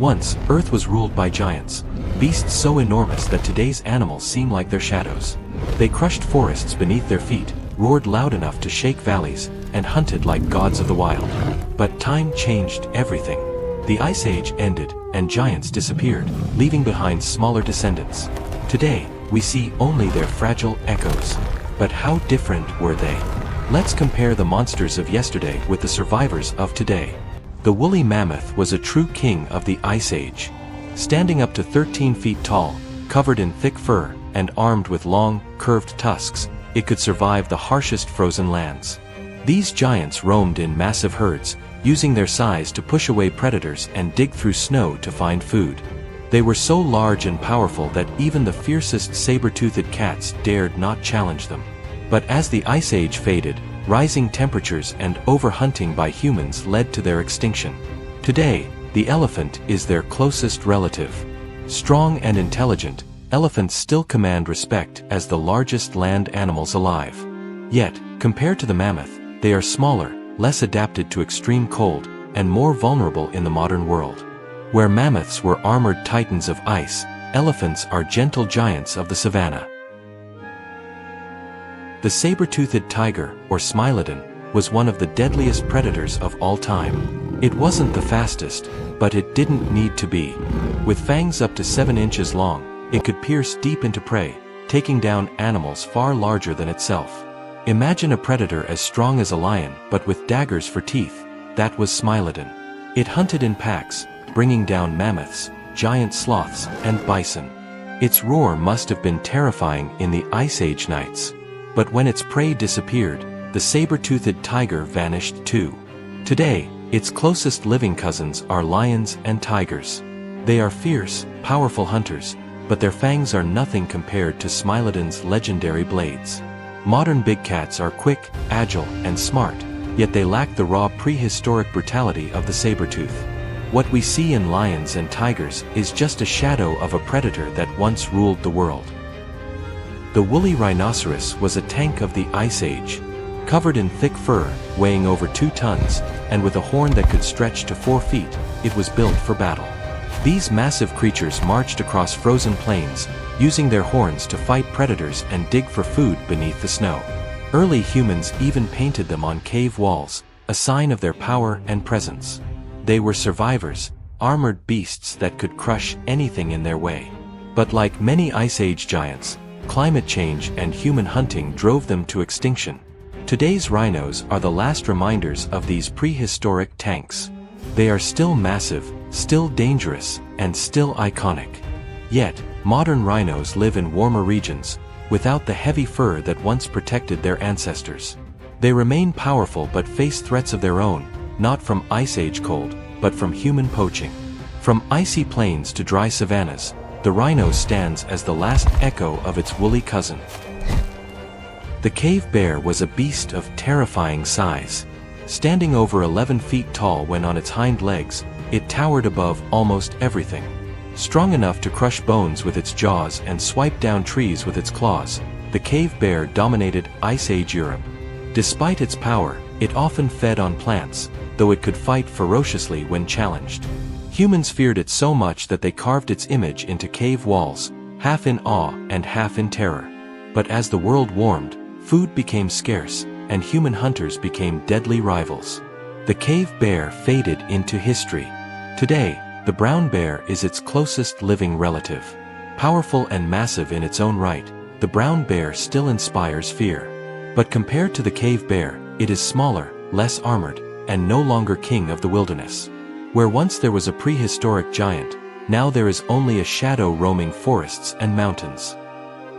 Once, Earth was ruled by giants, beasts so enormous that today's animals seem like their shadows. They crushed forests beneath their feet, roared loud enough to shake valleys, and hunted like gods of the wild. But time changed everything. The Ice Age ended, and giants disappeared, leaving behind smaller descendants. Today, we see only their fragile echoes. But how different were they? Let's compare the monsters of yesterday with the survivors of today. The woolly mammoth was a true king of the Ice Age. Standing up to 13 feet tall, covered in thick fur, and armed with long, curved tusks, it could survive the harshest frozen lands. These giants roamed in massive herds, using their size to push away predators and dig through snow to find food. They were so large and powerful that even the fiercest saber-toothed cats dared not challenge them. But as the Ice Age faded, rising temperatures and overhunting by humans led to their extinction. Today, the elephant is their closest relative. Strong and intelligent, elephants still command respect as the largest land animals alive. Yet, compared to the mammoth, they are smaller, less adapted to extreme cold, and more vulnerable in the modern world. Where mammoths were armored titans of ice, elephants are gentle giants of the savanna. The saber-toothed tiger, or Smilodon, was one of the deadliest predators of all time. It wasn't the fastest, but it didn't need to be. With fangs up to 7 inches long, it could pierce deep into prey, taking down animals far larger than itself. Imagine a predator as strong as a lion but with daggers for teeth. That was Smilodon. It hunted in packs, bringing down mammoths, giant sloths, and bison. Its roar must have been terrifying in the Ice Age nights. But when its prey disappeared, the saber-toothed tiger vanished too. Today, its closest living cousins are lions and tigers. They are fierce, powerful hunters, but their fangs are nothing compared to Smilodon's legendary blades. Modern big cats are quick, agile, and smart, yet they lack the raw prehistoric brutality of the saber-tooth. What we see in lions and tigers is just a shadow of a predator that once ruled the world. The woolly rhinoceros was a tank of the Ice Age. Covered in thick fur, weighing over 2 tons, and with a horn that could stretch to 4 feet, it was built for battle. These massive creatures marched across frozen plains, using their horns to fight predators and dig for food beneath the snow. Early humans even painted them on cave walls, a sign of their power and presence. They were survivors, armored beasts that could crush anything in their way. But like many Ice Age giants, climate change and human hunting drove them to extinction. Today's rhinos are the last reminders of these prehistoric tanks. They are still massive, still dangerous, and still iconic. Yet, modern rhinos live in warmer regions, without the heavy fur that once protected their ancestors. They remain powerful but face threats of their own, not from Ice Age cold, but from human poaching. From icy plains to dry savannas, the rhino stands as the last echo of its woolly cousin. The cave bear was a beast of terrifying size. Standing over 11 feet tall when on its hind legs, it towered above almost everything. Strong enough to crush bones with its jaws and swipe down trees with its claws, the cave bear dominated Ice Age Europe. Despite its power, it often fed on plants, though it could fight ferociously when challenged. Humans feared it so much that they carved its image into cave walls, half in awe and half in terror. But as the world warmed, food became scarce, and human hunters became deadly rivals. The cave bear faded into history. Today, the brown bear is its closest living relative. Powerful and massive in its own right, the brown bear still inspires fear. But compared to the cave bear, it is smaller, less armored, and no longer king of the wilderness. Where once there was a prehistoric giant, now there is only a shadow roaming forests and mountains.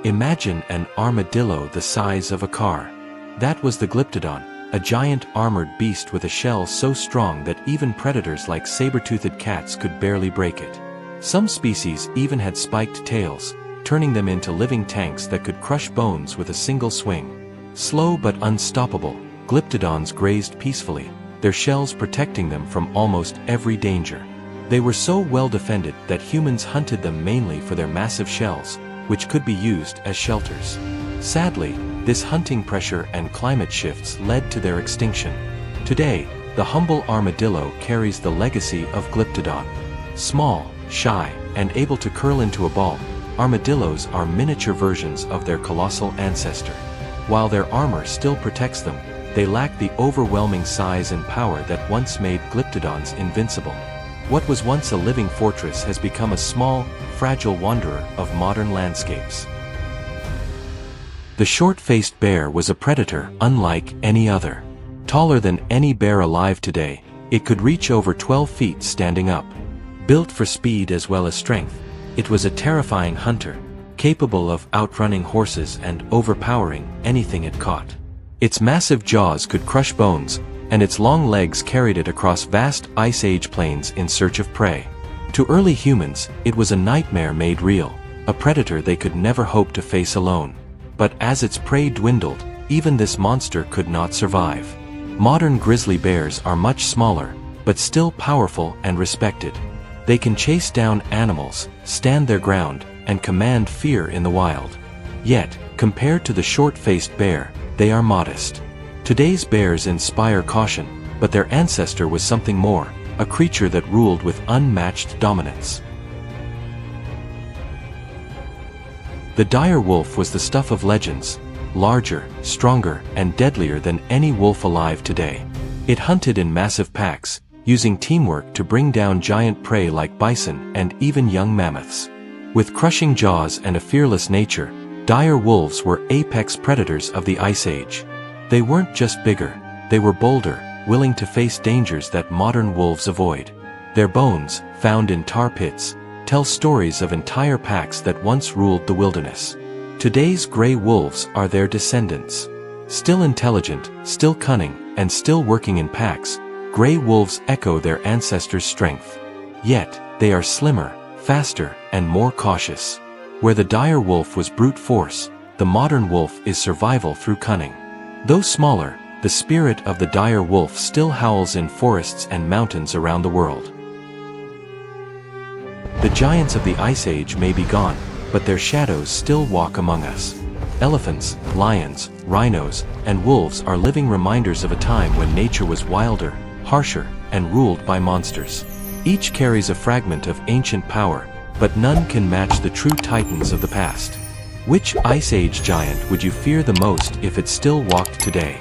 Imagine an armadillo the size of a car. That was the Glyptodon, a giant armored beast with a shell so strong that even predators like saber-toothed cats could barely break it. Some species even had spiked tails, turning them into living tanks that could crush bones with a single swing. Slow but unstoppable, Glyptodons grazed peacefully, their shells protecting them from almost every danger. They were so well defended that humans hunted them mainly for their massive shells, which could be used as shelters. Sadly, this hunting pressure and climate shifts led to their extinction. Today, the humble armadillo carries the legacy of Glyptodon. Small, shy, and able to curl into a ball, armadillos are miniature versions of their colossal ancestor. While their armor still protects them, they lack the overwhelming size and power that once made glyptodons invincible. What was once a living fortress has become a small, fragile wanderer of modern landscapes. The short-faced bear was a predator unlike any other. Taller than any bear alive today, it could reach over 12 feet standing up. Built for speed as well as strength, it was a terrifying hunter, capable of outrunning horses and overpowering anything it caught. Its massive jaws could crush bones, and its long legs carried it across vast Ice Age plains in search of prey. To early humans, it was a nightmare made real, a predator they could never hope to face alone. But as its prey dwindled, even this monster could not survive. Modern grizzly bears are much smaller, but still powerful and respected. They can chase down animals, stand their ground, and command fear in the wild. Yet, compared to the short-faced bear, they are modest. Today's bears inspire caution, but their ancestor was something more, a creature that ruled with unmatched dominance. The dire wolf was the stuff of legends, larger, stronger, and deadlier than any wolf alive today. It hunted in massive packs, using teamwork to bring down giant prey like bison and even young mammoths. With crushing jaws and a fearless nature, dire wolves were apex predators of the Ice Age. They weren't just bigger, they were bolder, willing to face dangers that modern wolves avoid. Their bones, found in tar pits, tell stories of entire packs that once ruled the wilderness. Today's gray wolves are their descendants. Still intelligent, still cunning, and still working in packs, gray wolves echo their ancestors' strength. Yet, they are slimmer, faster, and more cautious. Where the dire wolf was brute force, the modern wolf is survival through cunning. Though smaller, the spirit of the dire wolf still howls in forests and mountains around the world. The giants of the Ice Age may be gone, but their shadows still walk among us. Elephants, lions, rhinos, and wolves are living reminders of a time when nature was wilder, harsher, and ruled by monsters. Each carries a fragment of ancient power, but none can match the true titans of the past. Which Ice Age giant would you fear the most if it still walked today?